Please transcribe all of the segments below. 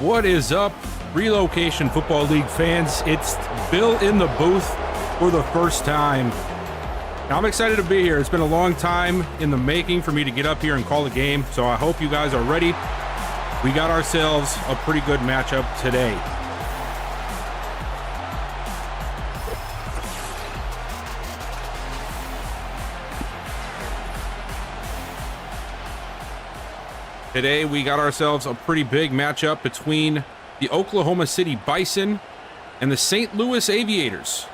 What is up, Relocation Football League fans? It's Bill in the booth for the first time. Now, I'm excited to be here. It's been a long time in the making for me to get up here and call a game, so I hope you guys are ready. We got ourselves a pretty good matchup today. Today, we got ourselves a pretty big matchup between the Oklahoma City Bison and the St. Louis Aviators.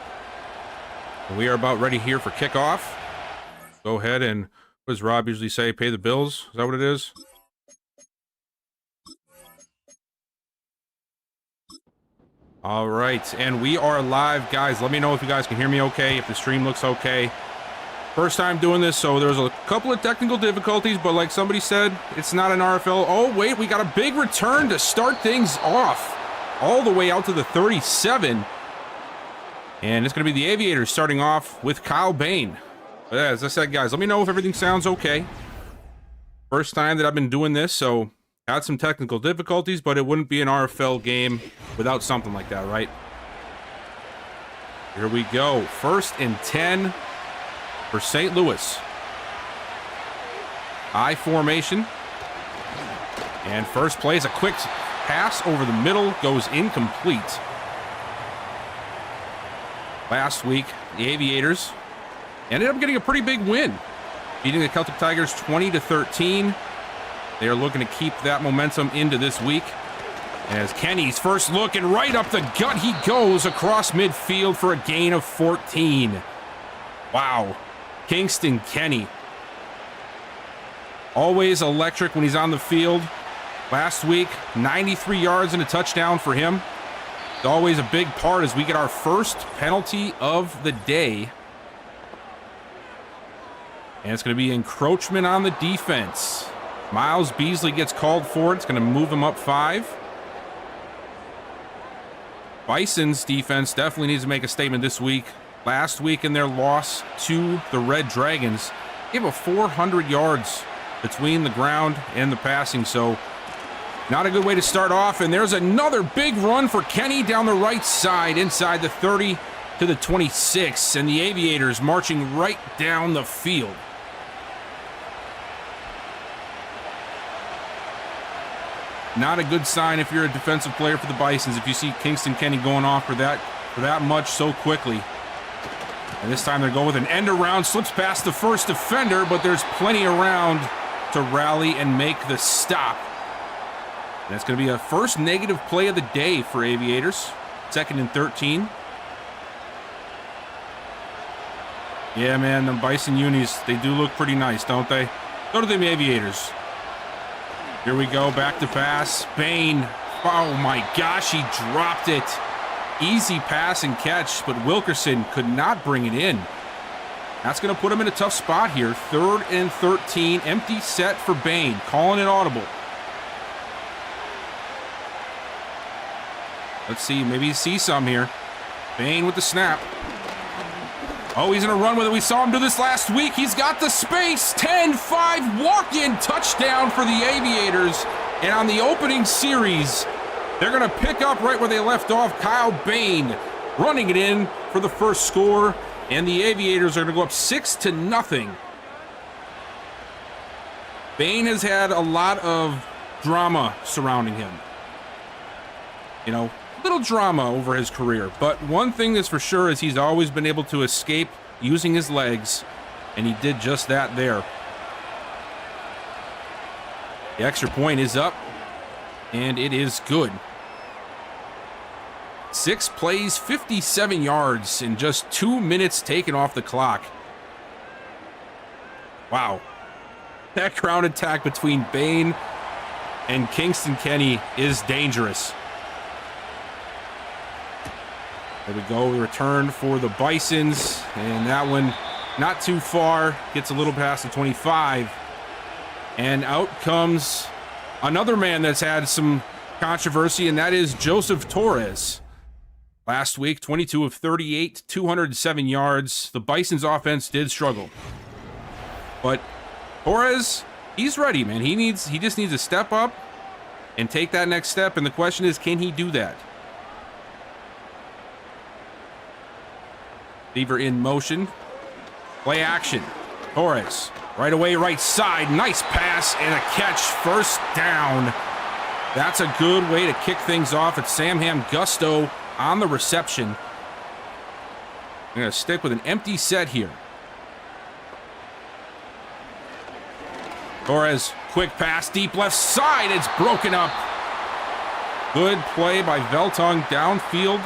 We are about ready here for kickoff. Go ahead and, what does Rob usually say? Pay the bills? Is that what it is? All right, and we are live, guys. Let me know if you guys can hear me okay, if the stream looks okay. First time doing this, so there's a couple of technical difficulties, but like somebody said, it's not an RFL. Oh, wait, we got a big return to start things off all the way out to the 37. And it's going to be the Aviators starting off with Kyle Bain. But as I said, guys, let me know if everything sounds okay. First time that I've been doing this, so had some technical difficulties, but it wouldn't be an RFL game without something like that, right? Here we go. 1st and 10. For St. Louis. I formation. And first play is a quick pass over the middle, goes incomplete. Last week, the Aviators ended up getting a pretty big win, beating the Celtic Tigers 20-13. They are looking to keep that momentum into this week. As Kenny's first look, and right up the gut he goes across midfield for a gain of 14. Wow. Kingston Kenny. Always electric when he's on the field. Last week, 93 yards and a touchdown for him. It's always a big part as we get our first penalty of the day. And it's going to be encroachment on the defense. Miles Beasley gets called for it. It's going to move him up 5. Bison's defense definitely needs to make a statement this week. Last week in their loss to the Red Dragons, gave a 400 yards between the ground and the passing, so not a good way to start off. And there's another big run for Kenny down the right side, inside the 30 to the 26, and the Aviators marching right down the field. Not a good sign if you're a defensive player for the Bisons, if you see Kingston Kenny going off for that much so quickly. And this time they're going with an end around, slips past the first defender, but there's plenty around to rally and make the stop. And that's going to be a first negative play of the day for Aviators. 2nd and 13. Yeah, man, the Bison unis, they do look pretty nice, don't they? Go to the Aviators. Here we go, back to pass. Bain, oh my gosh, he dropped it. Easy pass and catch, but Wilkerson could not bring it in. That's going to put him in a tough spot here. 3rd and 13, empty set for Bain, calling it audible. Let's see, maybe you see some here. Bain with the snap. Oh, he's going to run with it. We saw him do this last week. He's got the space. 10-5 walk-in touchdown for the Aviators. And on the opening series, they're going to pick up right where they left off. Kyle Bain running it in for the first score. And the Aviators are going to go up 6-0. Bain has had a lot of drama surrounding him. You know, little drama over his career. But one thing that's for sure is he's always been able to escape using his legs. And he did just that there. The extra point is up. And it is good. 6 plays, 57 yards in just 2 minutes taken off the clock. Wow. That ground attack between Bain and Kingston Kenny is dangerous. There we go, return for the Bisons. And that one not too far, gets a little past the 25. And out comes another man that's had some controversy, and that is Joseph Torres. Last week, 22 of 38, 207 yards. The Bison's offense did struggle. But Torres, he's ready, man. He just needs to step up and take that next step. And the question is, can he do that? Beaver in motion. Play action. Torres, right away, right side. Nice pass and a catch. First down. That's a good way to kick things off. It's Samham Gusto on the reception. I'm going to stick with an empty set here. Torres, quick pass, deep left side. It's broken up. Good play by Veltong downfield.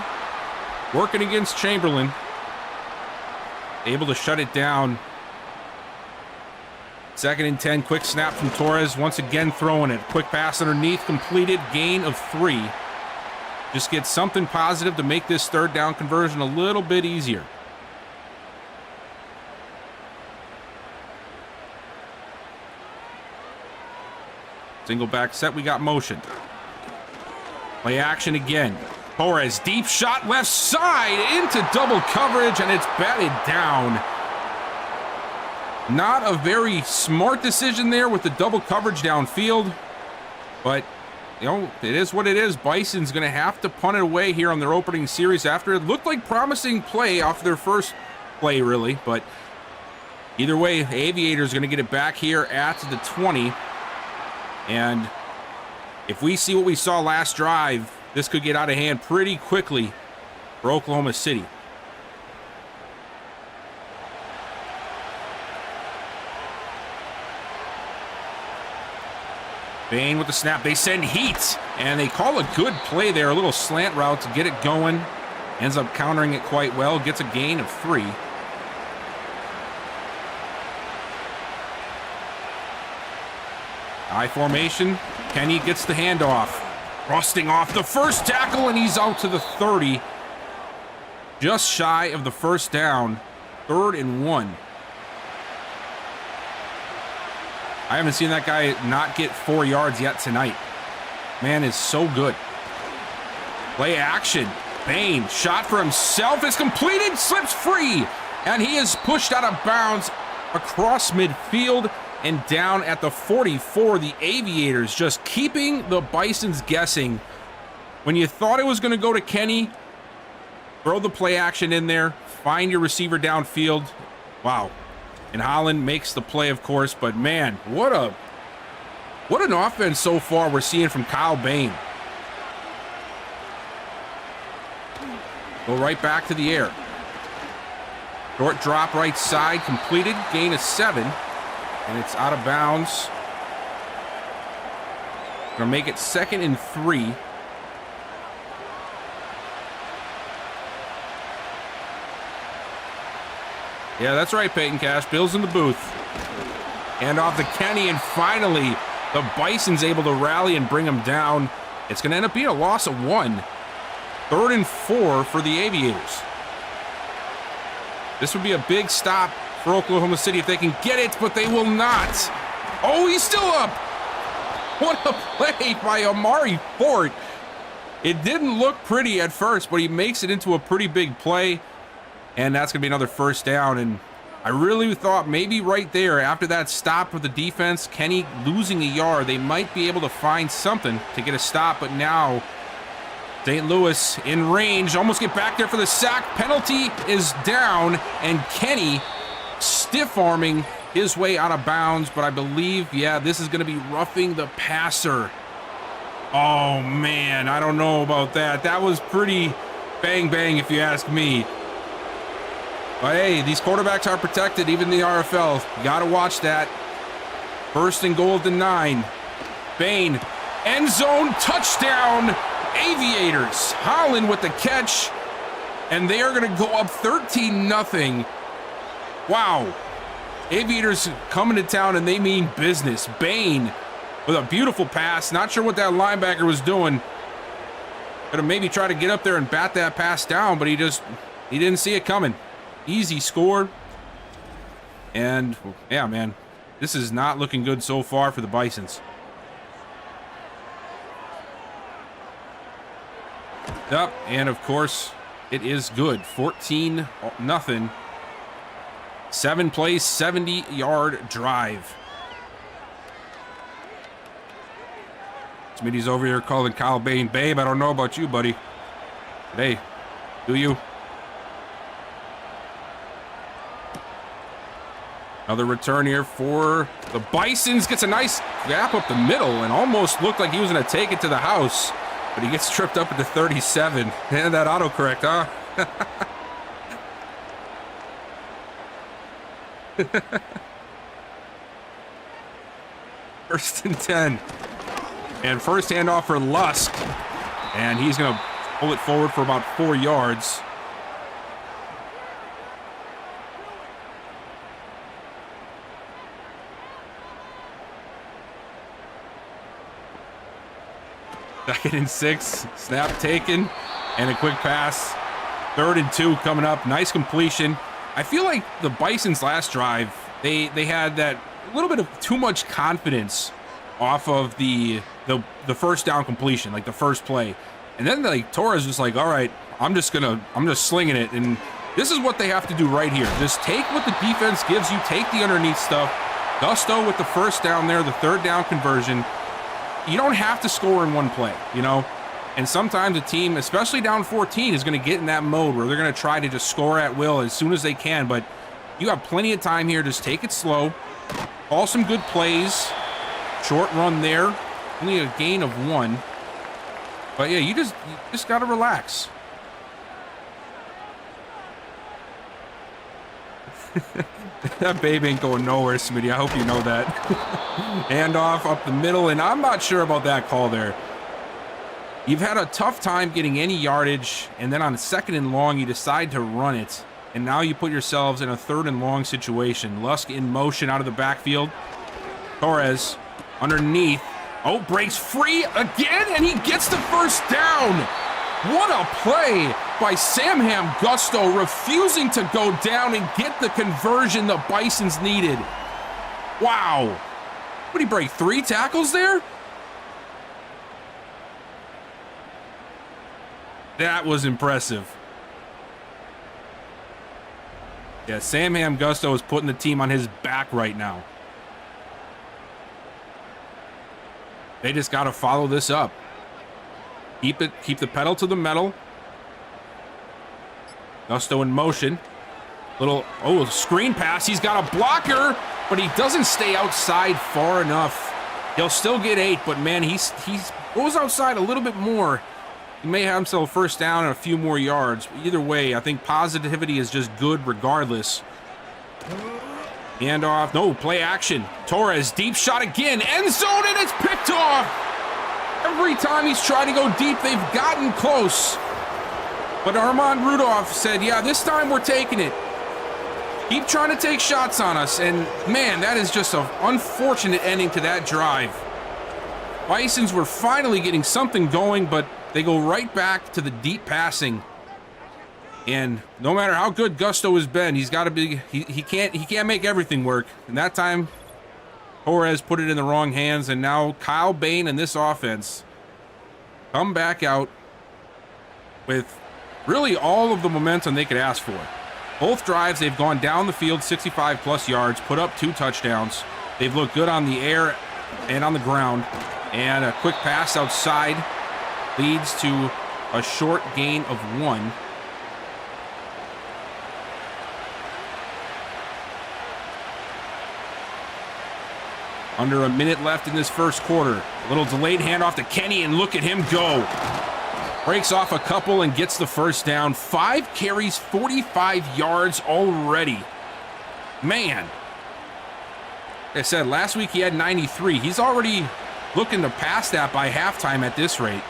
Working against Chamberlain. Able to shut it down. 2nd and 10, quick snap from Torres. Once again throwing it. Quick pass underneath, completed, gain of 3. Just get something positive to make this 3rd down conversion a little bit easier. Single back set, we got motion. Play action again. Torres, deep shot left side into double coverage, and it's batted down. Not a very smart decision there with the double coverage downfield, but you know, it is what it is. Bison's going to have to punt it away here on their opening series after it looked like promising play off their first play, really. But either way, Aviators going to get it back here at the 20. And if we see what we saw last drive, this could get out of hand pretty quickly for Oklahoma City. Bain with the snap. They send heat, and they call a good play there. A little slant route to get it going. Ends up countering it quite well. Gets a gain of 3. I formation. Kenny gets the handoff. Rusting off the first tackle, and he's out to the 30. Just shy of the first down. 3rd and 1. I haven't seen that guy not get 4 yards yet tonight. Man is so good. Play action. Bain, shot for himself is completed, slips free, and he is pushed out of bounds across midfield and down at the 44. The Aviators just keeping the Bisons guessing. When you thought it was going to go to Kenny, throw the play action in there, find your receiver downfield. Wow. And Holland makes the play, of course, but man, what an offense so far we're seeing from Kyle Bain. Go right back to the air. Short drop right side, completed, gain of 7, and it's out of bounds. Gonna make it 2nd and 3. Yeah, that's right, Peyton Cash. Bill's in the booth. And off to Kenny, and finally, the Bison's able to rally and bring him down. It's going to end up being a loss of 1. 3rd and 4 for the Aviators. This would be a big stop for Oklahoma City if they can get it, but they will not. Oh, he's still up. What a play by Amari Fort. It didn't look pretty at first, but he makes it into a pretty big play. And that's going to be another first down. And I really thought maybe right there, after that stop with the defense, Kenny losing a yard, they might be able to find something to get a stop. But now, St. Louis in range, almost get back there for the sack. Penalty is down, and Kenny stiff-arming his way out of bounds. But I believe, yeah, this is going to be roughing the passer. Oh, man, I don't know about that. That was pretty bang-bang, if you ask me. But hey, these quarterbacks are protected, even in the RFL. You got to watch that. 1st and goal at the 9. Bain, end zone, touchdown, Aviators. Holland with the catch, and they are going to go up 13-0. Wow. Aviators coming to town, and they mean business. Bain with a beautiful pass. Not sure what that linebacker was doing. Could have maybe tried to get up there and bat that pass down, but he didn't see it coming. Easy score. And yeah, man, this is not looking good so far for the Bisons. Yep, and of course it is good. 14-0. 7 plays, 70-yard drive. Smitty's over here calling Kyle Bain, babe, I don't know about you, buddy. But hey, do you? Another return here for the Bisons. Gets a nice gap up the middle and almost looked like he was going to take it to the house. But he gets tripped up at the 37. And that autocorrect, huh? First and 10. And first handoff for Lusk. And he's going to pull it forward for about 4 yards. Second and 6, snap taken, and a quick pass. 3rd and 2 coming up. Nice completion. I feel like the Bison's last drive, they had that little bit of too much confidence off of the first down completion, like the first play. And then like Torres was like, all right, I'm just slinging it. And this is what they have to do right here. Just take what the defense gives you, take the underneath stuff. Gusto with the first down there, the 3rd down conversion. You don't have to score in one play, you know? And sometimes a team, especially down 14, is going to get in that mode where they're going to try to just score at will as soon as they can. But you have plenty of time here. Just take it slow. Call some good plays. Short run there. Only a gain of 1. But yeah, you just got to relax. That babe ain't going nowhere, Smitty. I hope you know that. Handoff up the middle, and I'm not sure about that call there. You've had a tough time getting any yardage, and then on 2nd and long, you decide to run it, and now you put yourselves in a 3rd and long situation. Lusk in motion out of the backfield. Torres underneath. Oh, breaks free again, and he gets the first down. What a play by Samham Gusto, refusing to go down and get the conversion the Bisons needed. Wow. What did he break? 3 tackles there? That was impressive. Yeah, Samham Gusto is putting the team on his back right now. They just got to follow this up. Keep the pedal to the metal. Gusto in motion. Screen pass. He's got a blocker, but he doesn't stay outside far enough. He'll still get 8, but man, he goes outside a little bit more. He may have himself first down and a few more yards. Either way, I think positivity is just good regardless. Handoff. No, play action. Torres, deep shot again. End zone, and it's picked off. Every time he's tried to go deep, they've gotten close. But Armand Rudolph said, yeah, this time we're taking it. Keep trying to take shots on us. And, man, that is just an unfortunate ending to that drive. Bisons were finally getting something going, but they go right back to the deep passing. And no matter how good Gusto has been, he's got to be he can't make everything work. And that time Torres put it in the wrong hands, and now Kyle Bain and this offense come back out with really all of the momentum they could ask for. Both drives, they've gone down the field 65 plus yards, put up 2 touchdowns. They've looked good on the air and on the ground. And a quick pass outside leads to a short gain of 1. Under a minute left in this first quarter. A little delayed handoff to Kenny, and look at him go. Breaks off a couple and gets the first down. 5 carries, 45 yards already. Man. Like I said, last week he had 93. He's already looking to pass that by halftime at this rate.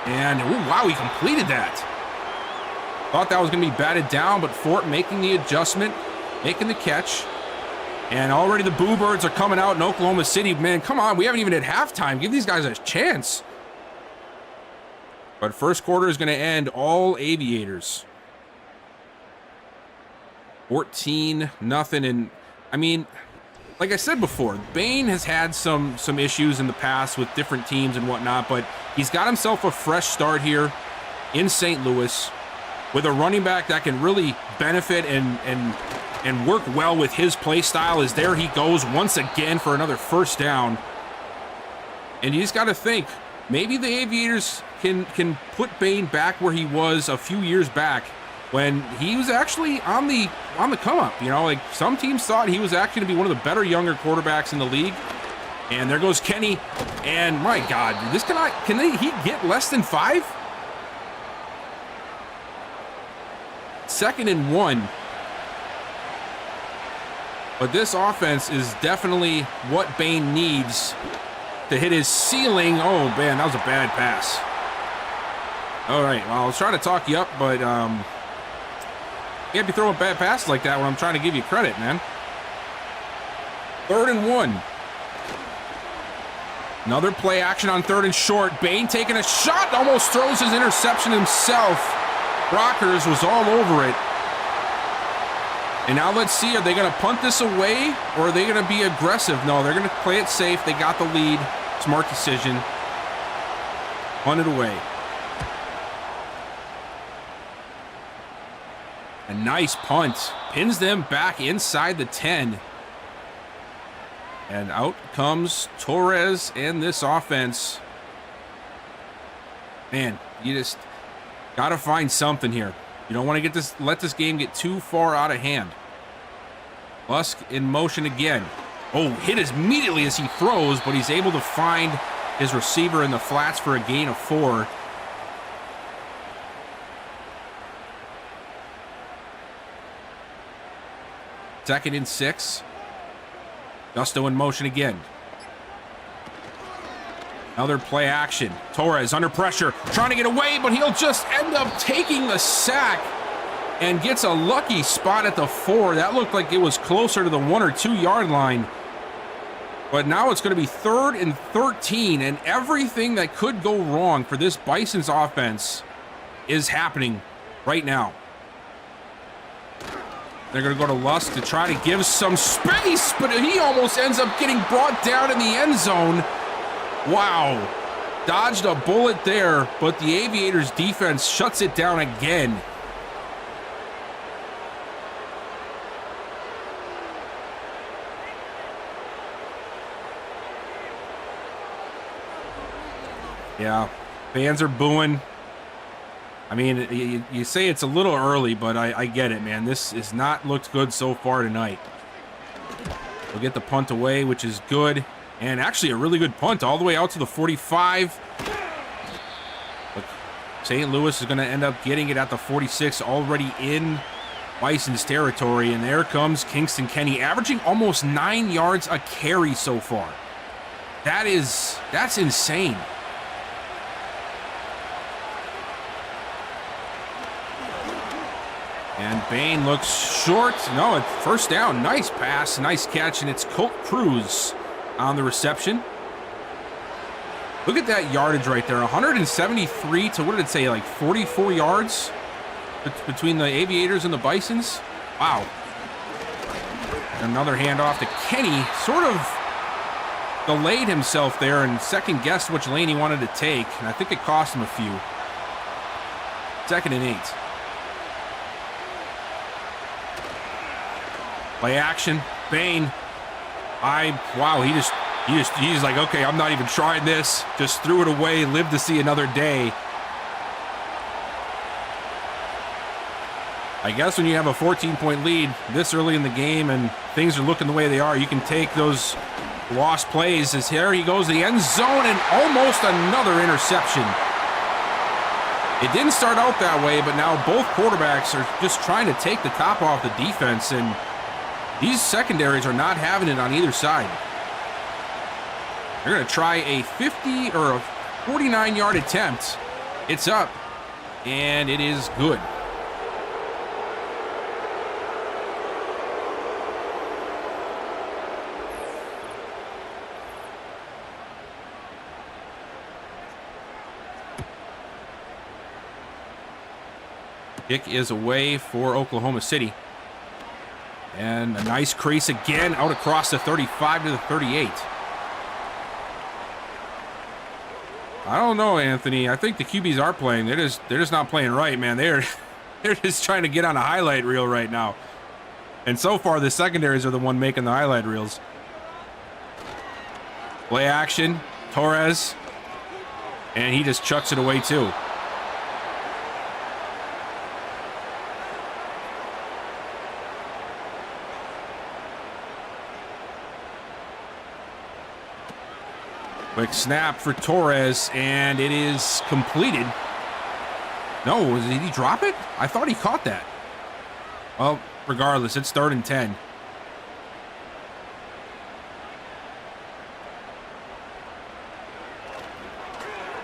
And, oh, wow, he completed that. Thought that was going to be batted down, but Fort making the adjustment, making the catch. And already the Boo Birds are coming out in Oklahoma City. Man, come on, we haven't even hit halftime. Give these guys a chance. But first quarter is going to end all Aviators. 14-0. And, I mean, like I said before, Bain has had some issues in the past with different teams and whatnot, but he's got himself a fresh start here in St. Louis with a running back that can really benefit and and work well with his play style. As there he goes once again for another first down. And you just got to think, maybe the Aviators can put Bain back where he was a few years back when he was actually on the come up. You know, like some teams thought he was actually going to be one of the better younger quarterbacks in the league. And there goes Kenny. And my God, this he get less than 5? 2nd and 1. But this offense is definitely what Bain needs to hit his ceiling. Oh, man, that was a bad pass. All right, well, I was trying to talk you up, but you can't be throwing bad passes like that when I'm trying to give you credit, man. 3rd and 1. Another play action on 3rd and short. Bain taking a shot, almost throws his interception himself. Rockers was all over it. And now let's see, are they going to punt this away or are they going to be aggressive? No, they're going to play it safe. They got the lead. Smart decision. Punt it away. A nice punt. Pins them back inside the 10. And out comes Torres and this offense. Man, you just got to find something here. You don't want to let this game get too far out of hand. Lusk in motion again. Oh, hit immediately as he throws, but he's able to find his receiver in the flats for a gain of 4. Second and 6. Gusto in motion again. Another play action. Torres under pressure, trying to get away, but he'll just end up taking the sack and gets a lucky spot at the 4. That looked like it was closer to the 1 or 2 yard line. But now it's going to be 3rd and 13, and everything that could go wrong for this Bison's offense is happening right now. They're going to go to Lusk to try to give some space, but he almost ends up getting brought down in the end zone. Wow. Dodged a bullet there, but the Aviators defense shuts it down again. Yeah, fans are booing. I mean, you say it's a little early, but I get it, man. This has not looked good so far tonight. We'll get the punt away, which is good. And actually a really good punt all the way out to the 45. But St. Louis is going to end up getting it at the 46, already in Bison's territory. And there comes Kingston Kenny, averaging almost 9 yards a carry so far. That's insane. And Bain looks short. No, it's first down. Nice pass, nice catch, and it's Colt Cruz on the reception. Look at that yardage right there. 173 to, what did it say, like 44 yards between the Aviators and the Bisons? Wow. Another handoff to Kenny. Sort of delayed himself there and second-guessed which lane he wanted to take, and I think it cost him a few. 2nd and 8. Play action, Bain. Wow, he's like, okay, I'm not even trying this. Just threw it away, lived to see another day. I guess when you have a 14-point lead this early in the game and things are looking the way they are, you can take those lost plays. As here he goes, the end zone, and almost another interception. It didn't start out that way, but now both quarterbacks are just trying to take the top off the defense, and these secondaries are not having it on either side. They're going to try a 50 or a 49-yard attempt. It's up, and it is good. Kick is away for Oklahoma City. And a nice crease again out across the 35 to the 38. I don't know, Anthony. I think the QBs are playing. They're just not playing right, man. They're just trying to get on a highlight reel right now. And so far, the secondaries are the one making the highlight reels. Play action, Torres. And he just chucks it away too. Quick snap for Torres, and it is completed. No, did he drop it? I thought he caught that. Well, regardless, it's 3rd and 10.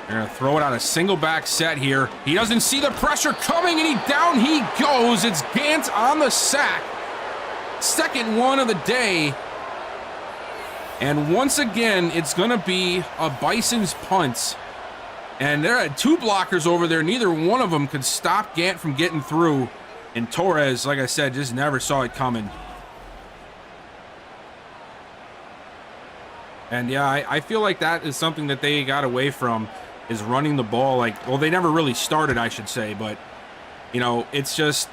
They're going to throw it on a single back set here. He doesn't see the pressure coming, and down he goes. It's Gant on the sack. 2nd one of the day. And once again, it's going to be a Bison's punt. And there are 2 blockers over there. Neither one of them could stop Gant from getting through. And Torres, like I said, just never saw it coming. And yeah, I feel like that is something that they got away from, is running the ball. Like, well, they never really started, I should say. But, you know, it's just,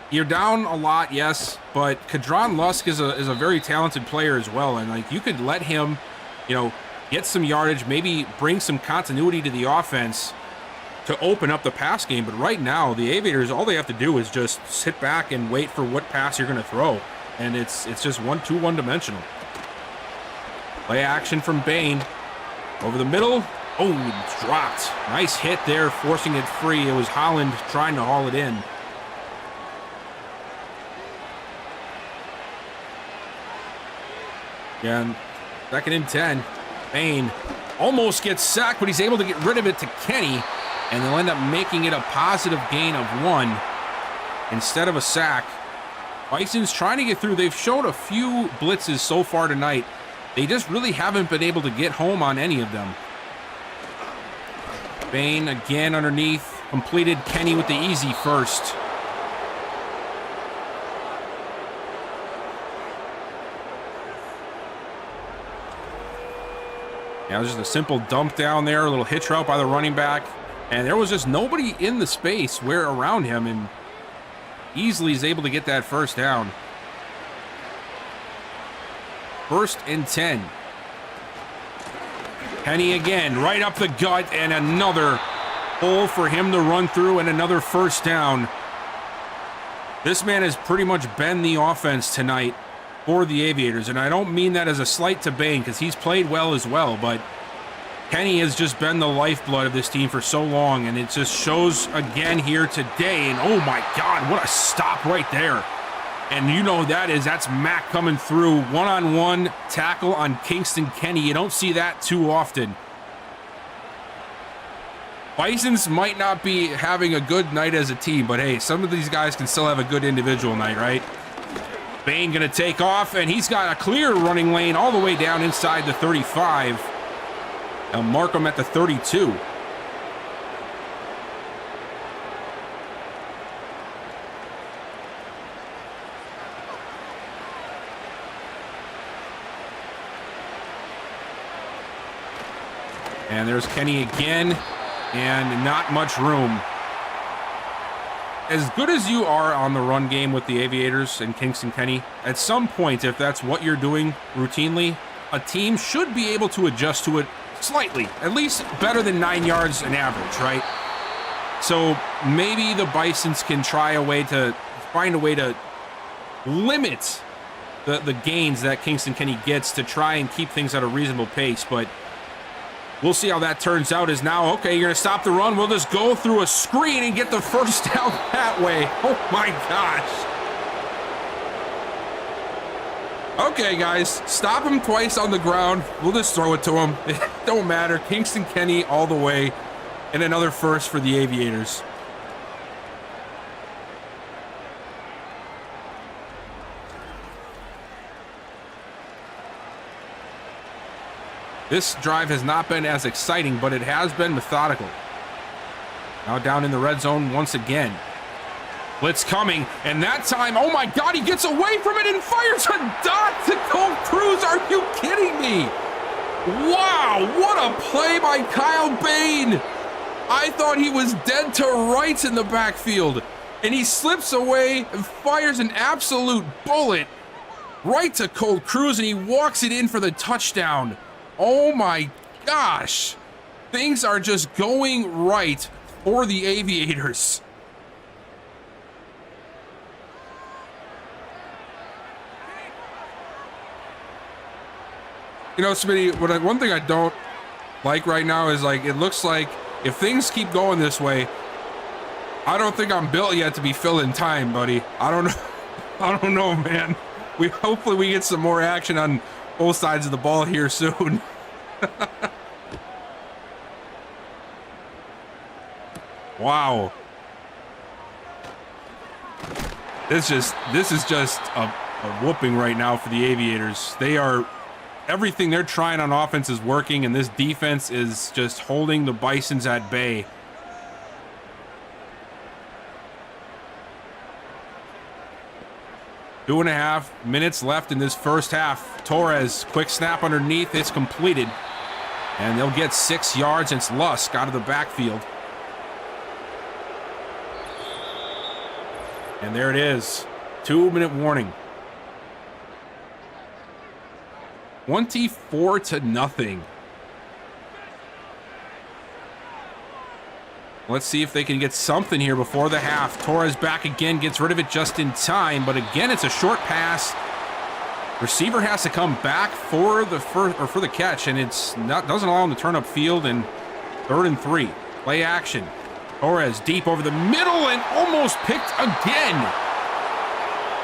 you're down a lot, yes. But Kadron Lusk is a very talented player as well. And, like, you could let him, you know, get some yardage, maybe bring some continuity to the offense to open up the pass game. But right now, the Aviators, all they have to do is just sit back and wait for what pass you're going to throw. And it's just one-dimensional. Play action from Bain. Over the middle. Oh, it's dropped. Nice hit there, forcing it free. It was Holland trying to haul it in. Again, 2nd and 10. Bain almost gets sacked, but he's able to get rid of it to Kenny. And they'll end up making it a positive gain of 1 instead of a sack. Bison's trying to get through. They've shown a few blitzes so far tonight. They just really haven't been able to get home on any of them. Bain again underneath. Completed. Kenny with the easy first. Yeah, it was just a simple dump down there. A little hitch route by the running back. And there was just nobody in the space where around him, and easily is able to get that first down. 1st and 10. Kenny again, right up the gut, and another hole for him to run through, and another first down. This man has pretty much been the offense tonight for the Aviators, and I don't mean that as a slight to Bain, because he's played well as well, but Kenny has just been the lifeblood of this team for so long, and it just shows again here today. And oh my God, what a stop right there. And you know that's Mack coming through. One-on-one tackle on Kingston Kenny. You don't see that too often. Bisons might not be having a good night as a team, but hey, some of these guys can still have a good individual night, right? Bain gonna take off, and he's got a clear running lane all the way down inside the 35. They'll mark him at the 32. And there's Kenny again, and not much room. As good as you are on the run game with the Aviators and Kingston Kenny, at some point, if that's what you're doing routinely, a team should be able to adjust to it slightly, at least better than 9 yards an average, right? So maybe the Bisons can find a way to limit the gains that Kingston Kenny gets to try and keep things at a reasonable pace, but we'll see how that turns out. Is now, okay, you're going to stop the run. We'll just go through a screen and get the first down that way. Oh, my gosh. Okay, guys, stop him twice on the ground. We'll just throw it to him. It don't matter. Kingston Kenny all the way, and another first for the Aviators. This drive has not been as exciting, but it has been methodical. Now down in the red zone once again. Blitz coming, and that time, oh my God, he gets away from it and fires a dot to Cole Cruz. Are you kidding me? Wow, what a play by Kyle Bain. I thought he was dead to rights in the backfield. And he slips away and fires an absolute bullet right to Colt Cruz, and he walks it in for the touchdown. Oh my gosh. Things are just going right for the Aviators. You know, Smitty, one thing I don't like right now is, like, it looks like if things keep going this way, I don't think I'm built yet to be filling time, buddy. I don't know. I don't know, man. Hopefully we get some more action on both sides of the ball here soon. Wow. This is just a whooping right now for the Aviators. Everything they're trying on offense is working, and this defense is just holding the Bisons at bay. Two and a half minutes left in this first half. Torres, quick snap underneath, it's completed. And they'll get 6 yards, and it's Lusk out of the backfield. And there it is. 2-minute warning. 24-0. Let's see if they can get something here before the half. Torres back again, gets rid of it just in time, but again, it's a short pass. Receiver has to come back for the catch, and doesn't allow him to turn up field. And 3rd and 3. Play action. Torres deep over the middle and almost picked again.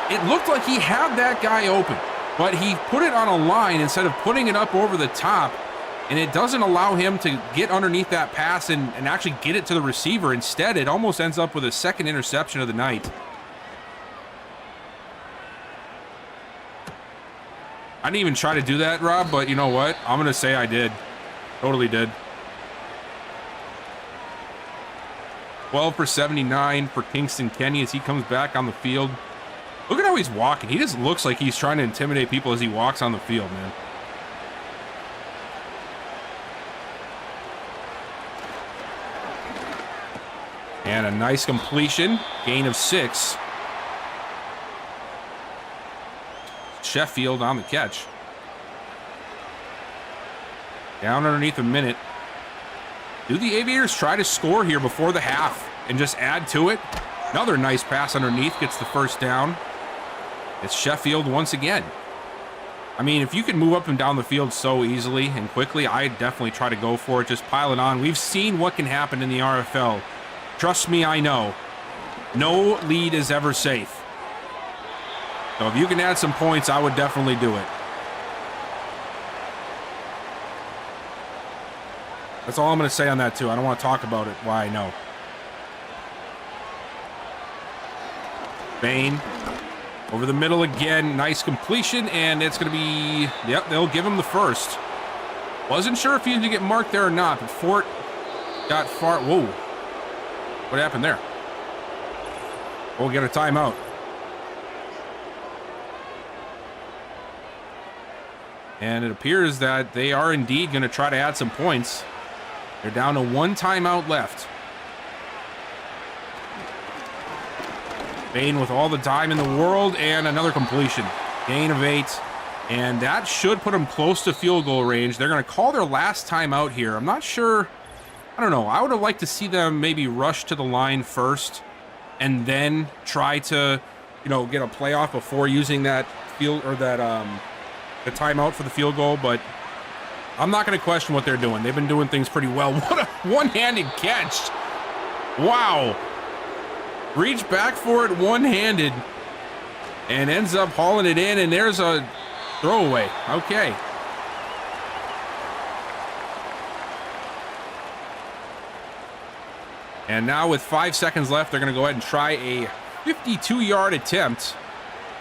It looked like he had that guy open, but he put it on a line instead of putting it up over the top, and it doesn't allow him to get underneath that pass and actually get it to the receiver. Instead, it almost ends up with a second interception of the night. I didn't even try to do that, Rob, but you know what? I'm going to say I did. Totally did. 12 for 79 for Kingston Kenny as he comes back on the field. Look at how he's walking. He just looks like he's trying to intimidate people as he walks on the field, man. And a nice completion. Gain of 6. Sheffield on the catch. Down underneath a minute. Do the Aviators try to score here before the half and just add to it? Another nice pass underneath gets the first down. It's Sheffield once again. I mean, if you can move up and down the field so easily and quickly, I'd definitely try to go for it. Just pile it on. We've seen what can happen in the RFL. Trust me, I know. No lead is ever safe. So if you can add some points, I would definitely do it. That's all I'm going to say on that, too. I don't want to talk about it. Why I know. Bain over the middle again. Nice completion, and it's going to be... Yep, they'll give him the first. Wasn't sure if he had to get marked there or not, but Fort got far... Whoa. What happened there? We'll get a timeout. And it appears that they are indeed going to try to add some points. They're down to 1 timeout left. Bain with all the time in the world, and another completion. Gain of 8. And that should put them close to field goal range. They're going to call their last timeout here. I'm not sure. I don't know. I would have liked to see them maybe rush to the line first and then try to, get a playoff before using that field or that the timeout for the field goal, but I'm not going to question what they're doing. They've been doing things pretty well. What a one-handed catch. Wow. Reach back for it one-handed and ends up hauling it in, and there's a throwaway. Okay. And now with 5 seconds left, they're going to go ahead and try a 52-yard attempt.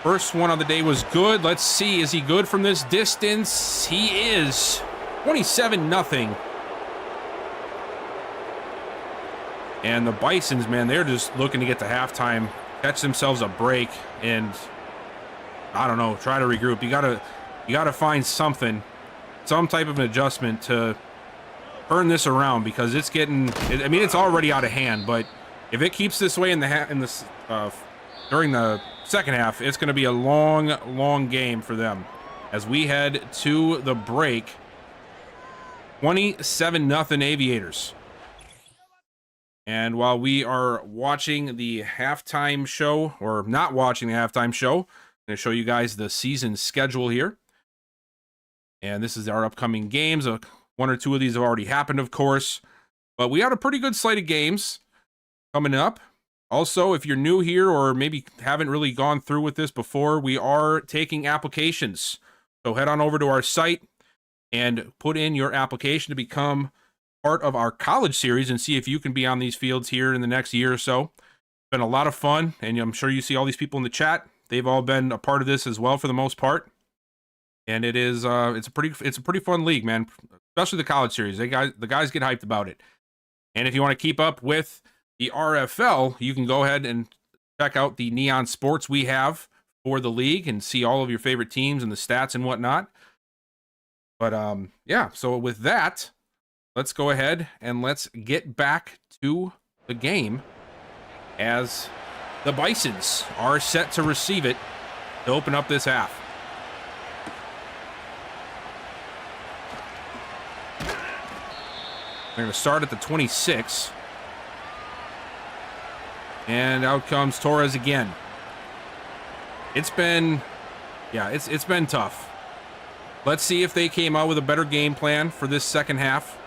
First one of the day was good. Let's see, is he good from this distance? He is. 27-0. And the Bisons, man, they're just looking to get to halftime, catch themselves a break, and I don't know, try to regroup. You gotta find something, some type of an adjustment to turn this around, because it's getting, I mean, it's already out of hand, but if it keeps this way during the second half, it's going to be a long game for them as we head to the break. 27-0 Aviators. And while we are watching the halftime show, or not watching the halftime show, I'm going to show you guys the season schedule here. And this is our upcoming games. One or two of these have already happened, of course. But we had a pretty good slate of games coming up. Also, if you're new here or maybe haven't really gone through with this before, we are taking applications. So head on over to our site and put in your application to become part of our college series and see if you can be on these fields here in the next year or so. It's been a lot of fun, and I'm sure you see all these people in the chat. They've all been a part of this as well for the most part. And it is it's a pretty fun league, man. Especially the college series. The guys get hyped about it. And if you want to keep up with the RFL, you can go ahead and check out the Neon Sports we have for the league and see all of your favorite teams and the stats and whatnot. But yeah, so with that, let's go ahead and let's get back to the game as the Bisons are set to receive it to open up this half. They're going to start at the 26. And out comes Torres again. It's been tough. Let's see if they came out with a better game plan for this second half.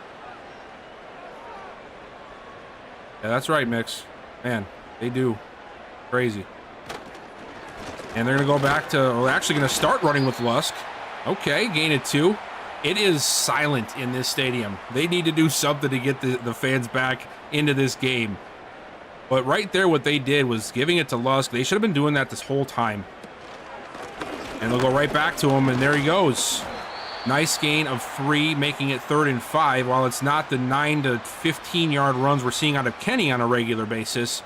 Yeah, that's right, Mix. Man, they do. Crazy. And they're going to go back to, we're actually going to start running with Lusk. Okay, gain it 2. It is silent in this stadium. They need to do something to get the fans back into this game. But right there, what they did was giving it to Lusk. They should have been doing that this whole time. And they'll go right back to him, and there he goes. Nice gain of 3, making it 3rd and 5. While it's not the 9 to 15-yard runs we're seeing out of Kenny on a regular basis,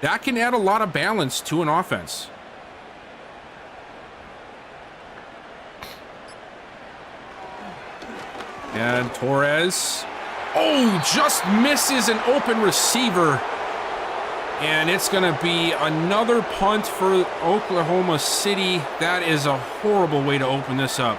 that can add a lot of balance to an offense. And Torres, just misses an open receiver. And it's going to be another punt for Oklahoma City. That is a horrible way to open this up.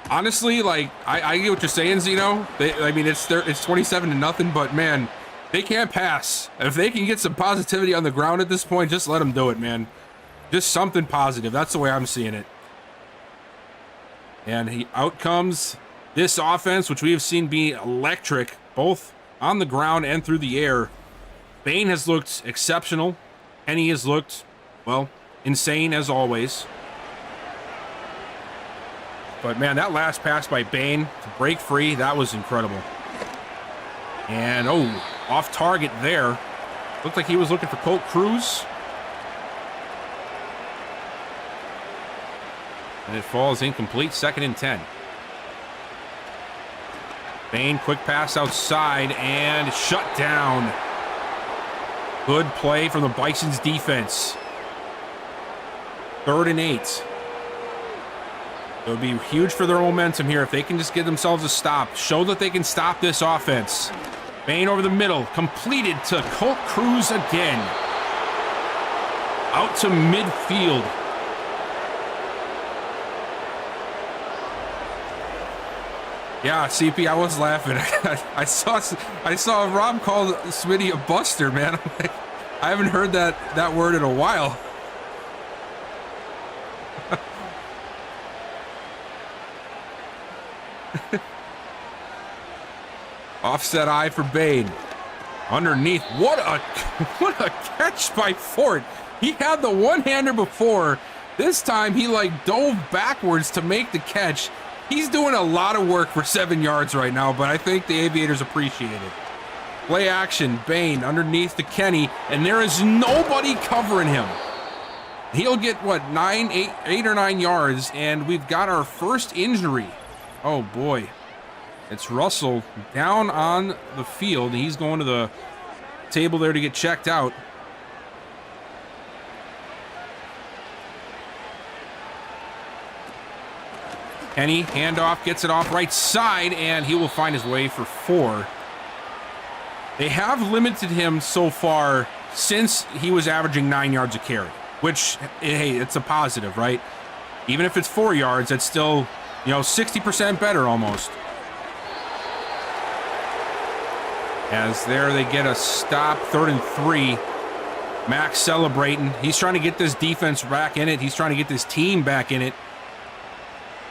Honestly, like, I get what you're saying, Zeno. It's 27-0, but man, they can't pass. If they can get some positivity on the ground at this point, just let them do it, man. Just something positive. That's the way I'm seeing it. And out comes this offense, which we have seen be electric, both on the ground and through the air. Bain has looked exceptional. Kenny has looked, well, insane as always. But man, that last pass by Bain to break free, that was incredible. And off target there. Looked like he was looking for Colt Cruz. And it falls incomplete, 2nd and 10. Bain, quick pass outside and shut down. Good play from the Bison's defense. 3rd and 8. It would be huge for their momentum here if they can just give themselves a stop. Show that they can stop this offense. Bain over the middle, completed to Colt Cruz again. Out to midfield. Yeah, CP, I was laughing. I saw Rob call Smitty a buster, man. I'm like, I haven't heard that word in a while. Offset eye for Bain. Underneath. What a catch by Ford. He had the one-hander before. This time he dove backwards to make the catch. He's doing a lot of work for 7 yards right now, but I think the Aviators appreciate it. Play action, Bain underneath to Kenny, and there is nobody covering him. He'll get, 8 or 9 yards, and we've got our first injury. Oh, boy. It's Russell down on the field. He's going to the table there to get checked out. Kenny, handoff, gets it off right side, and he will find his way for 4. They have limited him so far since he was averaging 9 yards a carry, which, hey, it's a positive, right? Even if it's 4 yards, it's still, 60% better almost. As there they get a stop, 3rd and 3. Max celebrating. He's trying to get this defense back in it. He's trying to get this team back in it.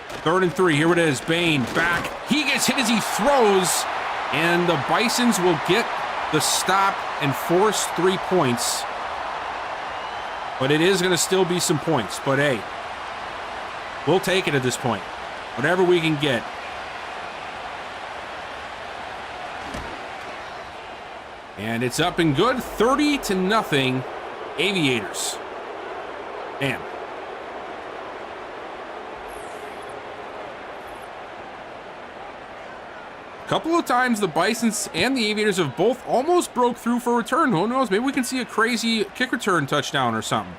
3rd and 3. Here it is. Bain back. He gets hit as he throws. And the Bisons will get the stop and force 3 points. But it is going to still be some points. But hey, we'll take it at this point. Whatever we can get. And it's up and good. 30-0. Aviators. Damn. A couple of times the Bisons and the Aviators have both almost broke through for a return. Who knows? Maybe we can see a crazy kick return touchdown or something.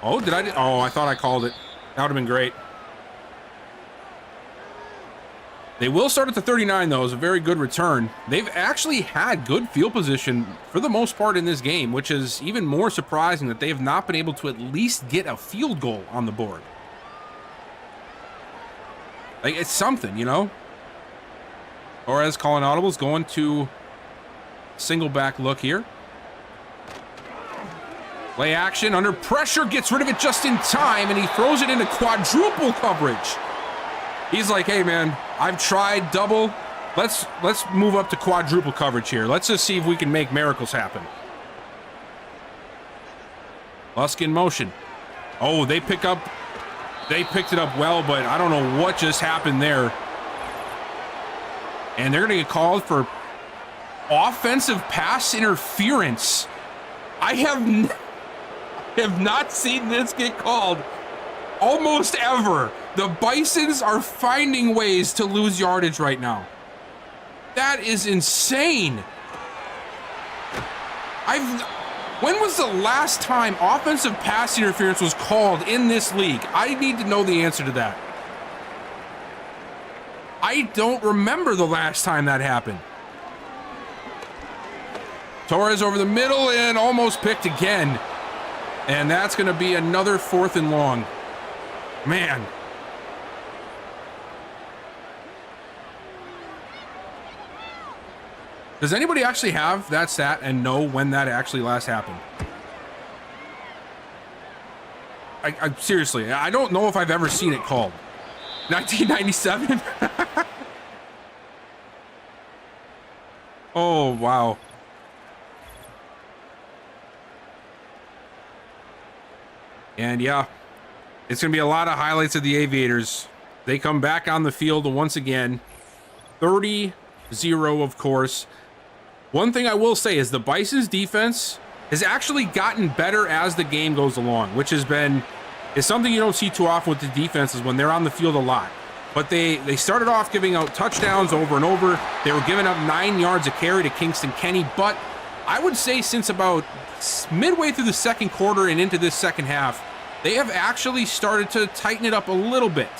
Oh, oh, I thought I called it. That would have been great. They will start at the 39, though. It was a very good return. They've actually had good field position for the most part in this game, which is even more surprising that they have not been able to at least get a field goal on the board. Like, it's something, Torres calling audibles, going to single back look here. Play action, under pressure, gets rid of it just in time, and he throws it into quadruple coverage. He's like, hey, man, I've tried double. Let's move up to quadruple coverage here. Let's just see if we can make miracles happen. Lusk in motion. Oh, they picked it up well, but I don't know what just happened there. And they're going to get called for offensive pass interference. I have not seen this get called almost ever. The Bisons are finding ways to lose yardage right now. That is insane. When was the last time offensive pass interference was called in this league? I need to know the answer to that. I don't remember the last time that happened. Torres over the middle and almost picked again. And that's going to be another 4th and long. Man. Does anybody actually have that stat and know when that actually last happened? I seriously, I don't know if I've ever seen it called. 1997? Oh, wow. And yeah, it's going to be a lot of highlights of the Aviators. They come back on the field once again. 30-0, of course. One thing I will say is the Bison's defense has actually gotten better as the game goes along, which is something you don't see too often with the defenses when they're on the field a lot. But they started off giving out touchdowns over and over. They were giving up 9 yards a carry to Kingston Kenny. But I would say since about midway through the second quarter and into this second half, they have actually started to tighten it up a little bit.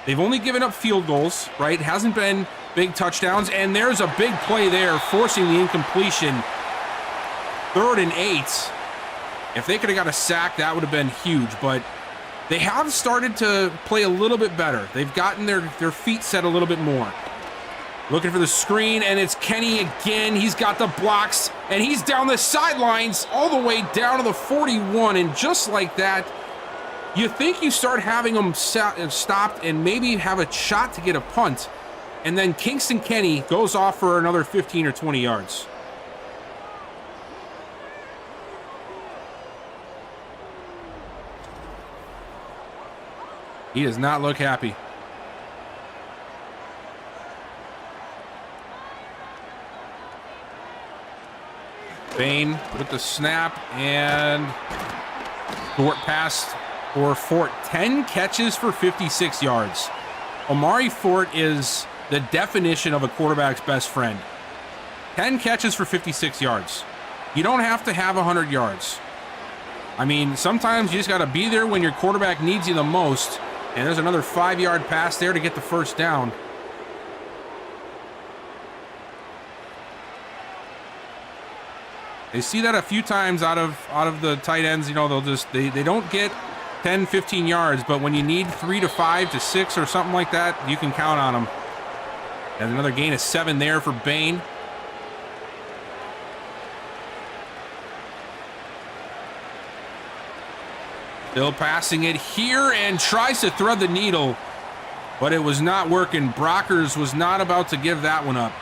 They've only given up field goals, right? It hasn't been big touchdowns. And there's a big play there forcing the incompletion. 3rd and 8. If they could have got a sack, that would have been huge. But they have started to play a little bit better. They've gotten their feet set a little bit more. Looking for the screen, and it's Kenny again. He's got the blocks, and he's down the sidelines all the way down to the 41. And just like that, you think you start having them stopped and maybe have a shot to get a punt. And then Kingston Kenny goes off for another 15 or 20 yards. He does not look happy. Bain with the snap, and short pass for Fort. 10 catches for 56 yards. Omari Fort is the definition of a quarterback's best friend. 10 catches for 56 yards. You don't have to have 100 yards. I mean, sometimes you just got to be there when your quarterback needs you the most. And there's another 5-yard pass there to get the first down. They see that a few times out of the tight ends. You know, they'll just they don't get 10, 15 yards, but when you need 3 to 5 to 6 or something like that, you can count on them. And another gain of 7 there for Bain. Still passing it here and tries to thread the needle, but it was not working. Brockers was not about to give that one up.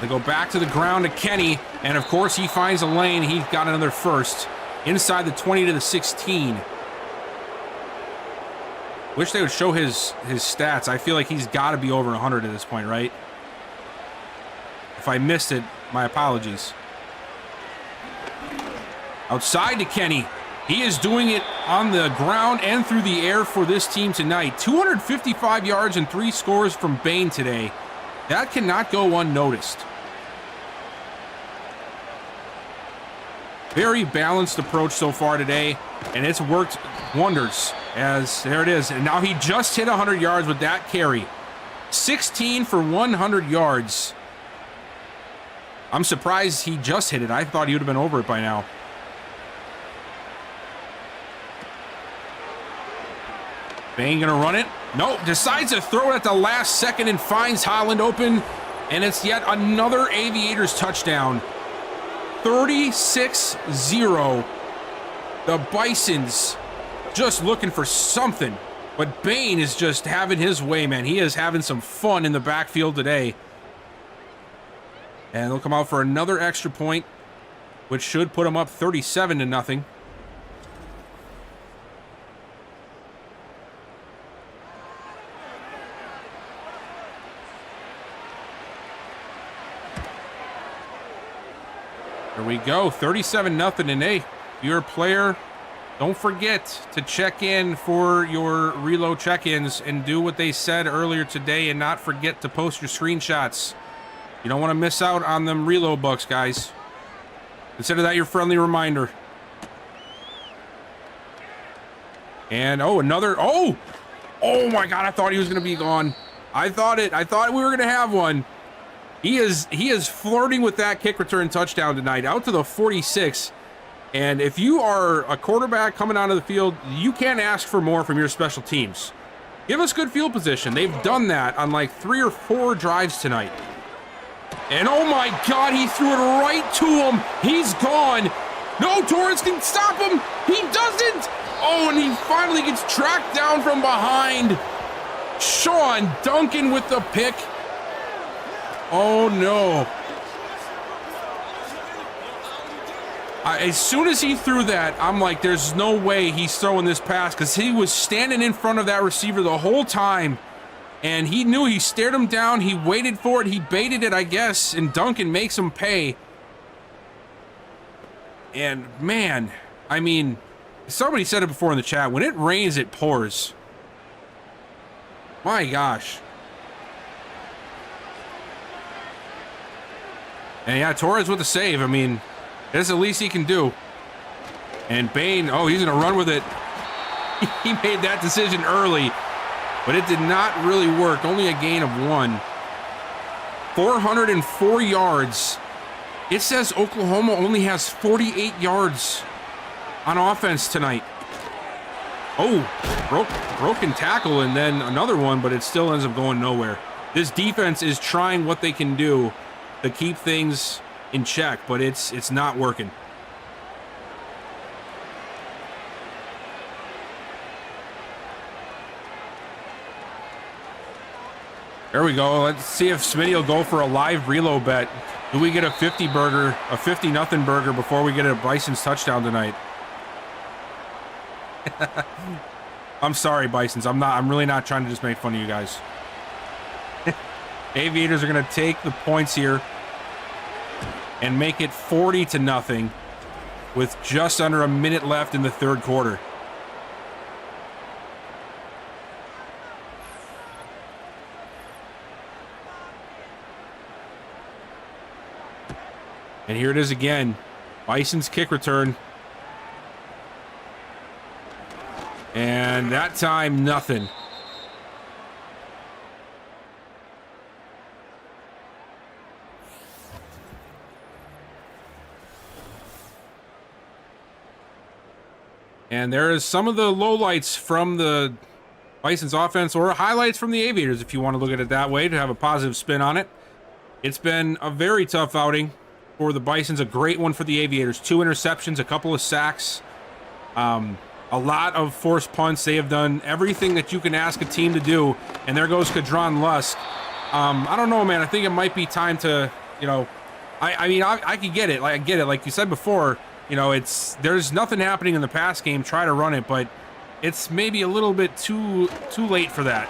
They go back to the ground to Kenny, and of course he finds a lane. He got another first inside the 20 to the 16. Wish they would show his stats. I feel like he's got to be over 100 at this point, right? If I missed it, my apologies. Outside to Kenny. He is doing it on the ground and through the air for this team tonight. 255 yards and 3 scores from Bain today. That cannot go unnoticed. Very balanced approach so far today, and it's worked wonders. As there it is, and now he just hit 100 yards with that carry. 16 for 100 yards. I'm surprised he just hit it. I thought he would have been over it by now. Bain gonna run it. Nope, decides to throw it at the last second and finds Holland open. And it's yet another Aviators touchdown. 36-0. The Bisons just looking for something. But Bain is just having his way, man. He is having some fun in the backfield today. And they'll come out for another extra point, which should put them up 37-0. There we go, 37-0. And hey, if you're a player, don't forget to check in for your reload check-ins and do what they said earlier today and not forget to post your screenshots. You don't want to miss out on them reload bucks, guys. Consider that your friendly reminder. And oh, another oh my god, I thought he was gonna be gone. I thought we were gonna have one. He is flirting with that kick return touchdown tonight, out to the 46. And if you are a quarterback coming onto the field, you can't ask for more from your special teams. Give us good field position. They've done that on like 3 or 4 drives tonight. And oh my god, he threw it right to him. He's gone. No, Torres can stop him. He doesn't. Oh, and he finally gets tracked down from behind. Sean Duncan with the pick. Oh no. As soon as he threw that, I'm like, there's no way he's throwing this pass, because he was standing in front of that receiver the whole time. And he knew, he stared him down, he waited for it, he baited it, I guess, and Duncan makes him pay. And man, I mean, somebody said it before in the chat, when it rains, it pours. My gosh. And yeah, Torres with the save. I mean, that's the least he can do. And Bain, oh, he's gonna run with it. He made that decision early, but it did not really work. Only a gain of 1. 404 yards. It says Oklahoma only has 48 yards on offense tonight. Oh, broken tackle and then another one, but it still ends up going nowhere. This defense is trying what they can do to keep things in check, but it's not working. There we go. Let's see if Smitty will go for a live reload bet. Do we get a 50-0 burger before we get a Bison's touchdown tonight? I'm sorry, Bisons. I'm really not trying to just make fun of you guys. Aviators are going to take the points here and make it 40-0 with just under a minute left in the third quarter. And here it is again. Bison's kick return. And that time, nothing. And there is some of the lowlights from the Bison's offense, or highlights from the Aviators, if you want to look at it that way, to have a positive spin on it. It's been a very tough outing for the Bisons, a great one for the Aviators. 2 interceptions, a couple of sacks, a lot of forced punts. They have done everything that you can ask a team to do, and there goes Kadron Lusk. I don't know, man. I think it might be time to, you know, I mean, I could get it. Like, I get it. Like you said before, you know, there's nothing happening in the pass game. Try to run it, but it's maybe a little bit too late for that.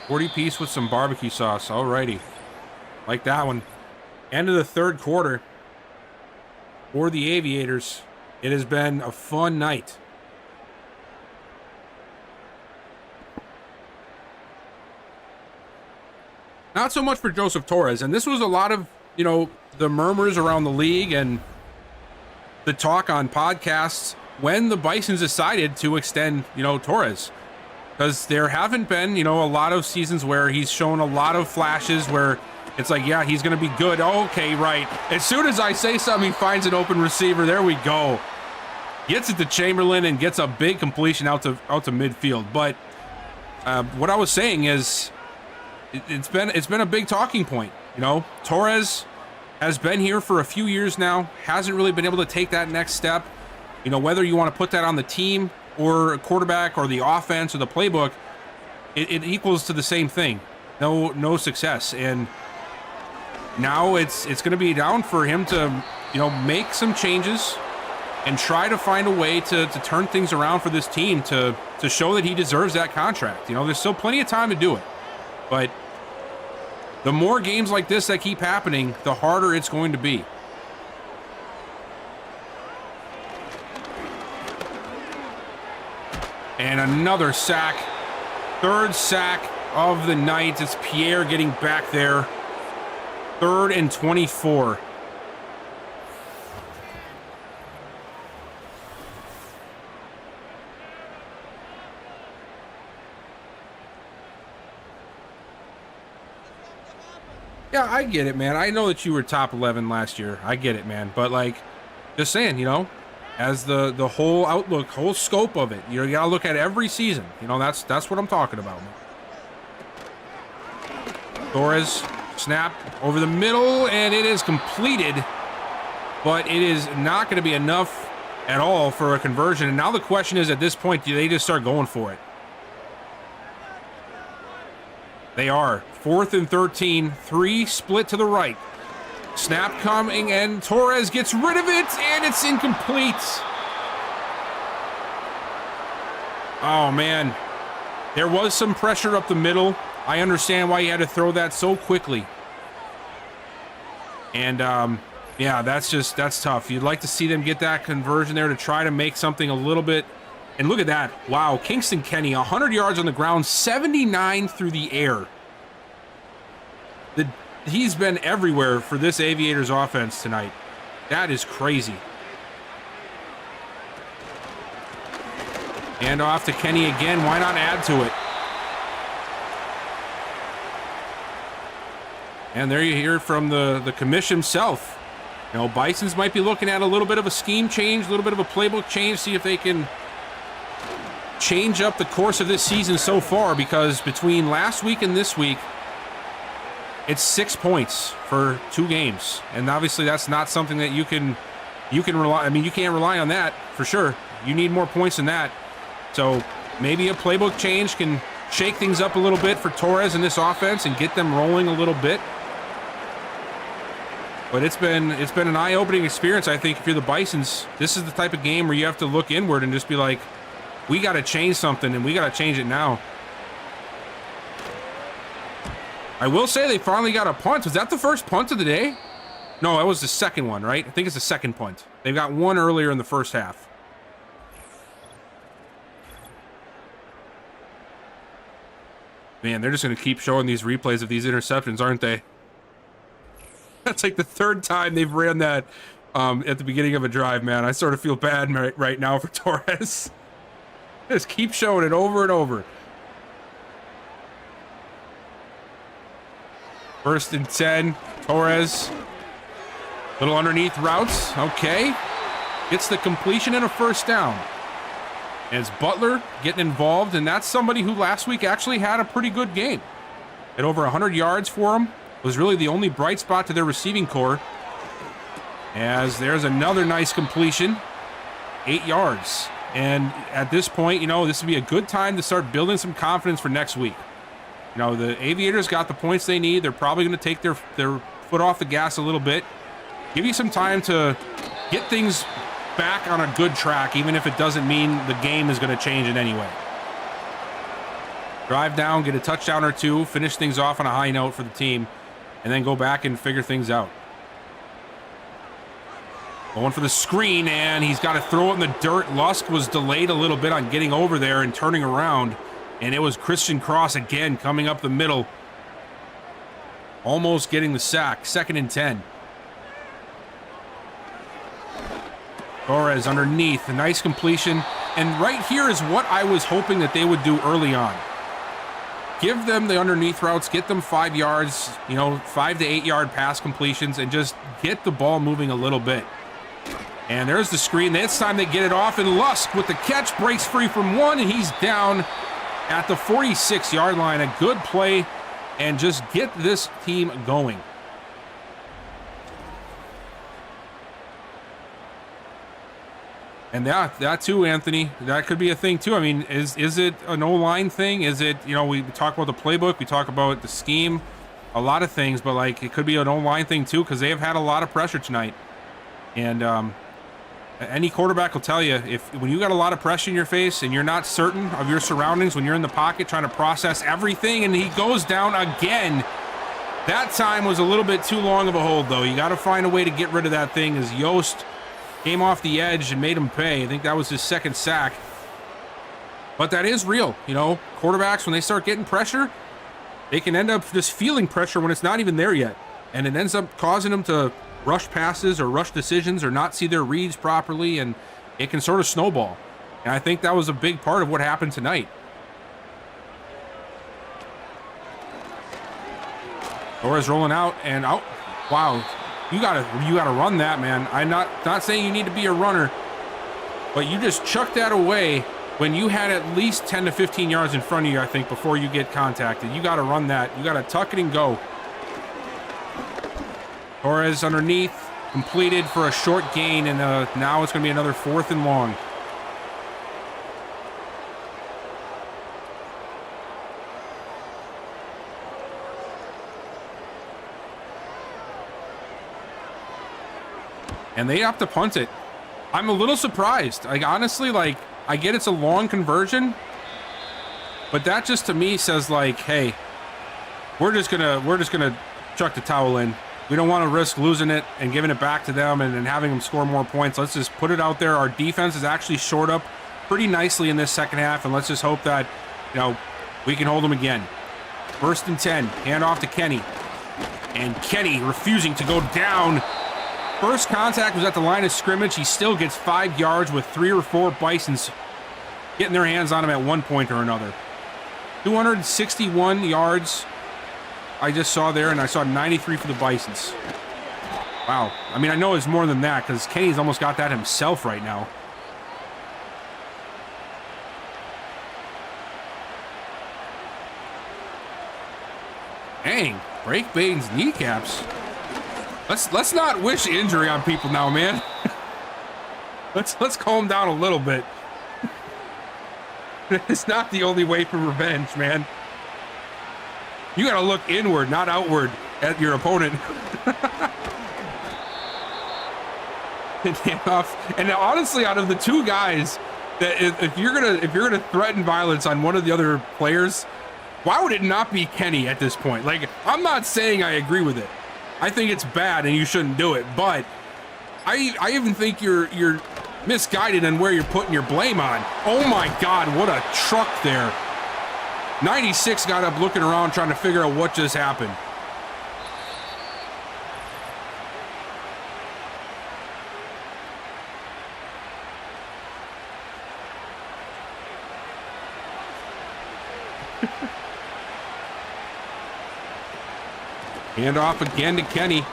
$40-piece with some barbecue sauce. Alrighty. Like that one. End of the third quarter for the Aviators. It has been a fun night. Not so much for Joseph Torres, and this was a lot of, you know, the murmurs around the league and the talk on podcasts when the Bisons decided to extend, you know, Torres. Because there haven't been, you know, a lot of seasons where he's shown a lot of flashes where it's like, yeah, he's going to be good. Okay, right. As soon as I say something, he finds an open receiver. There we go. Gets it to Chamberlain and gets a big completion out to midfield. But what I was saying is, it's been a big talking point. You know, Torres has been here for a few years now, hasn't really been able to take that next step. You know, whether you want to put that on the team or a quarterback or the offense or the playbook, it equals to the same thing. No success. And now it's going to be down for him to, you know, make some changes and try to find a way to turn things around for this team to show that he deserves that contract. You know, there's still plenty of time to do it. But the more games like this that keep happening, the harder it's going to be. And another sack. Third sack of the night. It's Pierre getting back there. 3rd and 24. Yeah, I get it, man. I know that you were top 11 last year. I get it, man. But, like, just saying, you know, as the whole outlook, whole scope of it, you know, you gotta look at every season. You know, that's what I'm talking about, man. Torres, snap over the middle, and it is completed. But it is not going to be enough at all for a conversion. And now the question is, at this point, do they just start going for it? They are. 4th and 13, 3 split to the right. Snap coming, and Torres gets rid of it, and it's incomplete. Oh, man. There was some pressure up the middle. I understand why he had to throw that so quickly. And, yeah, that's tough. You'd like to see them get that conversion there to try to make something a little bit. And look at that. Wow, Kingston Kenny, 100 yards on the ground, 79 through the air. He's been everywhere for this Aviators offense tonight. That is crazy. And off to Kenny again. Why not add to it? And there you hear from the commish himself. You know, Bisons might be looking at a little bit of a scheme change, a little bit of a playbook change, see if they can change up the course of this season so far, because between last week and this week, it's 6 points for 2 games. And obviously that's not something that you can rely. I mean, you can't rely on that for sure. You need more points than that. So maybe a playbook change can shake things up a little bit for Torres in this offense and get them rolling a little bit. But it's been an eye-opening experience, I think, if you're the Bisons. This is the type of game where you have to look inward and just be like, we got to change something, and we got to change it now. I will say they finally got a punt. Was that the first punt of the day? No, that was the second one, right? I think it's the second punt. They've got one earlier in the first half. Man, they're just going to keep showing these replays of these interceptions, aren't they? That's like the third time they've ran that at the beginning of a drive, man. I sort of feel bad right now for Torres. Just keep showing it over and over. 1st and 10. Torres. Little underneath routes. Okay. Gets the completion and a 1st down. And it's Butler getting involved, and that's somebody who last week actually had a pretty good game. At over 100 yards for him. Was really the only bright spot to their receiving core. As there's another nice completion. 8 yards. And at this point, you know, this would be a good time to start building some confidence for next week. You know, the Aviators got the points they need. They're probably going to take their foot off the gas a little bit. Give you some time to get things back on a good track, even if it doesn't mean the game is going to change in any way. Drive down, get a touchdown or two, finish things off on a high note for the team, and then go back and figure things out. Going for the screen, and he's got to throw it in the dirt. Lusk was delayed a little bit on getting over there and turning around, and it was Christian Cross again coming up the middle. Almost getting the sack. 2nd and 10. Torres underneath, a nice completion. And right here is what I was hoping that they would do early on. Give them the underneath routes, get them 5 yards, you know, 5 to 8 yard pass completions, and just get the ball moving a little bit. And there's the screen. This time they get it off, and Lusk with the catch breaks free from one, and he's down at the 46-yard line. A good play, and just get this team going. And that too, Anthony, that could be a thing too. I mean, is it an O-line thing? Is it, you know, we talk about the playbook, we talk about the scheme, a lot of things, but like it could be an O-line thing too, because they have had a lot of pressure tonight. And any quarterback will tell you, when you got a lot of pressure in your face and you're not certain of your surroundings, when you're in the pocket trying to process everything, and he goes down again. That time was a little bit too long of a hold, though. You got to find a way to get rid of that thing, as Yost came off the edge and made him pay. I think that was his 2nd sack. But that is real. You know, quarterbacks, when they start getting pressure, they can end up just feeling pressure when it's not even there yet. And it ends up causing them to rush passes or rush decisions or not see their reads properly, and it can sort of snowball. And I think that was a big part of what happened tonight. Torres rolling out and out. Wow. You gotta run that, man. I'm not saying you need to be a runner, but you just chuck that away when you had at least 10 to 15 yards in front of you, I think, before you get contacted. You gotta run that. You gotta tuck it and go. Torres underneath, completed for a short gain, and now it's gonna be another 4th and long. And they have to punt it. I'm a little surprised. Like, honestly, like, I get it's a long conversion, but that just to me says like, hey, we're just gonna chuck the towel in. We don't want to risk losing it and giving it back to them and then having them score more points. Let's just put it out there. Our defense is actually shored up pretty nicely in this 2nd half, and let's just hope that, you know, we can hold them again. 1st and 10, hand off to Kenny. And Kenny refusing to go down. First contact was at the line of scrimmage. He still gets 5 yards with 3 or 4 Bisons getting their hands on him at one point or another. 261 yards I just saw there, and I saw 93 for the Bisons. Wow. I mean, I know it's more than that because Kenny's almost got that himself right now. Dang, break Bane's kneecaps. Let's not wish injury on people now, man. let's calm down a little bit. It's not the only way for revenge, man. You gotta look inward, not outward, at your opponent. And honestly, out of the two guys, that if you're gonna threaten violence on one of the other players, why would it not be Kenny at this point? Like, I'm not saying I agree with it. I think it's bad and you shouldn't do it, but I even think you're misguided on where you're putting your blame on. Oh my God, what a truck there. 96 got up looking around trying to figure out what just happened. Hand off again to Kenny.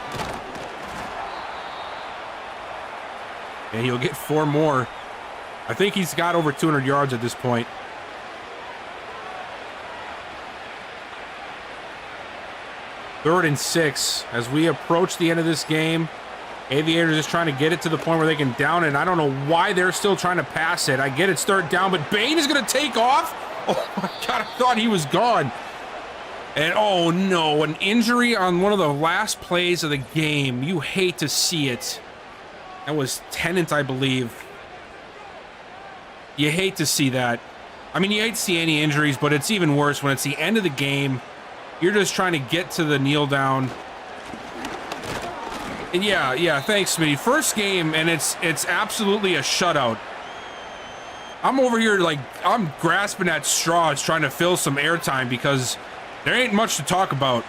And he'll get 4 more. I think he's got over 200 yards at this point. Third and 6 as we approach the end of this game. Aviators is trying to get it to the point where they can down it. And I don't know why they're still trying to pass it. I get it, third down, but Bane is going to take off. Oh my God, I thought he was gone. And oh no, an injury on one of the last plays of the game. You hate to see it. That was Tennant, I believe. You hate to see that. I mean, you hate to see any injuries, but it's even worse when it's the end of the game. You're just trying to get to the kneel down. And yeah, thanks, Smitty. First game, and it's absolutely a shutout. I'm over here like, I'm grasping at straws trying to fill some airtime because there ain't much to talk about.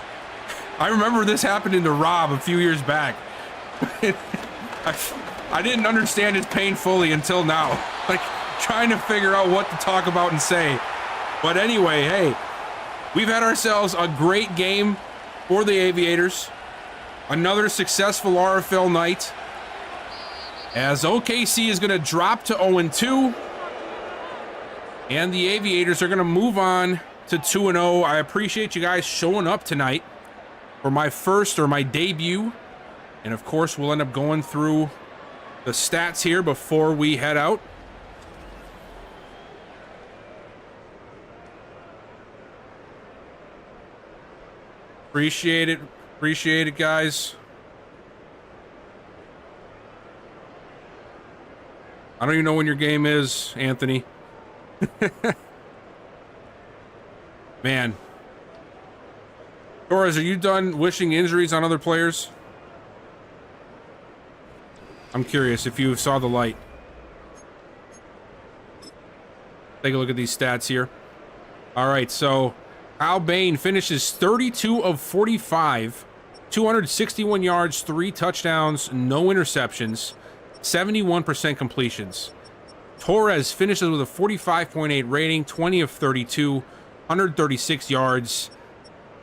I remember this happening to Rob a few years back. I didn't understand his pain fully until now. Like, trying to figure out what to talk about and say. But anyway, hey, we've had ourselves a great game for the Aviators. Another successful RFL night. As OKC is going to drop to 0-2. And the Aviators are going to move on to 2-0. I appreciate you guys showing up tonight for my first or my debut. And of course, we'll end up going through the stats here before we head out. Appreciate it, guys. I don't even know when your game is, Anthony. Man. Torres, are you done wishing injuries on other players? I'm curious if you saw the light. Take a look at these stats here. All right, so Al Bain finishes 32 of 45, 261 yards, 3 touchdowns, no interceptions, 71% completions. Torres finishes with a 45.8 rating, 20 of 32, 136 yards,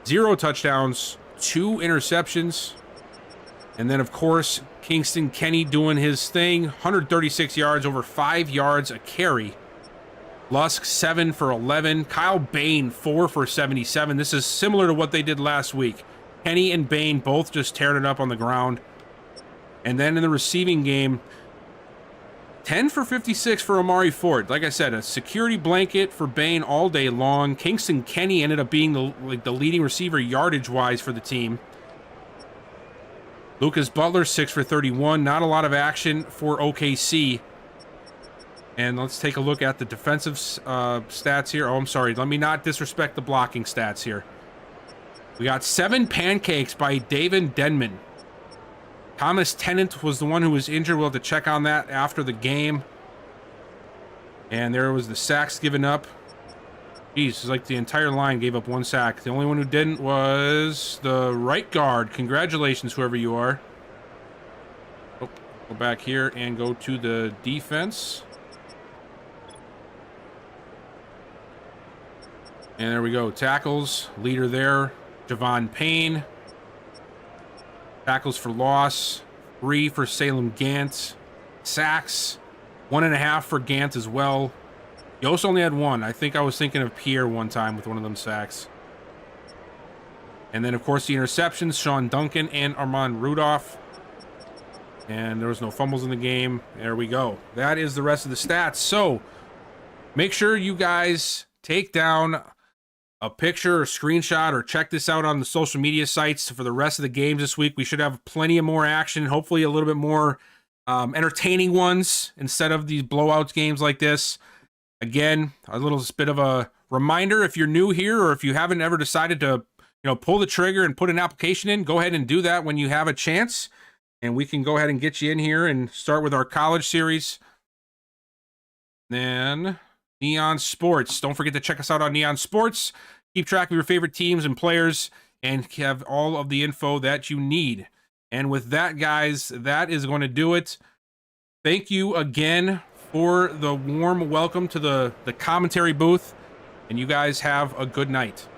0 touchdowns, 2 interceptions. And then, of course, Kingston Kenny doing his thing, 136 yards, over 5 yards a carry. Lusk, 7 for 11. Kyle Bain, 4 for 77. This is similar to what they did last week. Kenny and Bain both just tearing it up on the ground. And then in the receiving game, 10 for 56 for Amari Ford. Like I said, a security blanket for Bain all day long. Kingston Kenny ended up being the leading receiver yardage-wise for the team. Lucas Butler, 6 for 31. Not a lot of action for OKC. And let's take a look at the defensive stats here. Oh, I'm sorry. Let me not disrespect the blocking stats here. We got 7 pancakes by David Denman. Thomas Tennant was the one who was injured. We'll have to check on that after the game. And there was the sacks given up. Jeez, it's like the entire line gave up 1 sack. The only one who didn't was the right guard. Congratulations, whoever you are. Oh, go back here and go to the defense. And there we go. Tackles, leader there, Javon Payne. Tackles for loss, 3 for Salem Gant. Sacks, 1.5 for Gant as well. Yost only had 1. I think I was thinking of Pierre one time with one of them sacks. And then, of course, the interceptions, Sean Duncan and Armand Rudolph. And there was no fumbles in the game. There we go. That is the rest of the stats. So, make sure you guys take down a picture or screenshot or check this out on the social media sites for the rest of the games this week. We should have plenty of more action, hopefully a little bit more entertaining ones instead of these blowouts games like this. Again, a little bit of a reminder, if you're new here or if you haven't ever decided to, pull the trigger and put an application in, go ahead and do that when you have a chance. And we can go ahead and get you in here and start with our college series. Then Neon Sports. Don't forget to check us out on Neon Sports. Keep track of your favorite teams and players and have all of the info that you need. And with that, guys, that is going to do it. Thank you again for the warm welcome to the commentary booth. And you guys have a good night.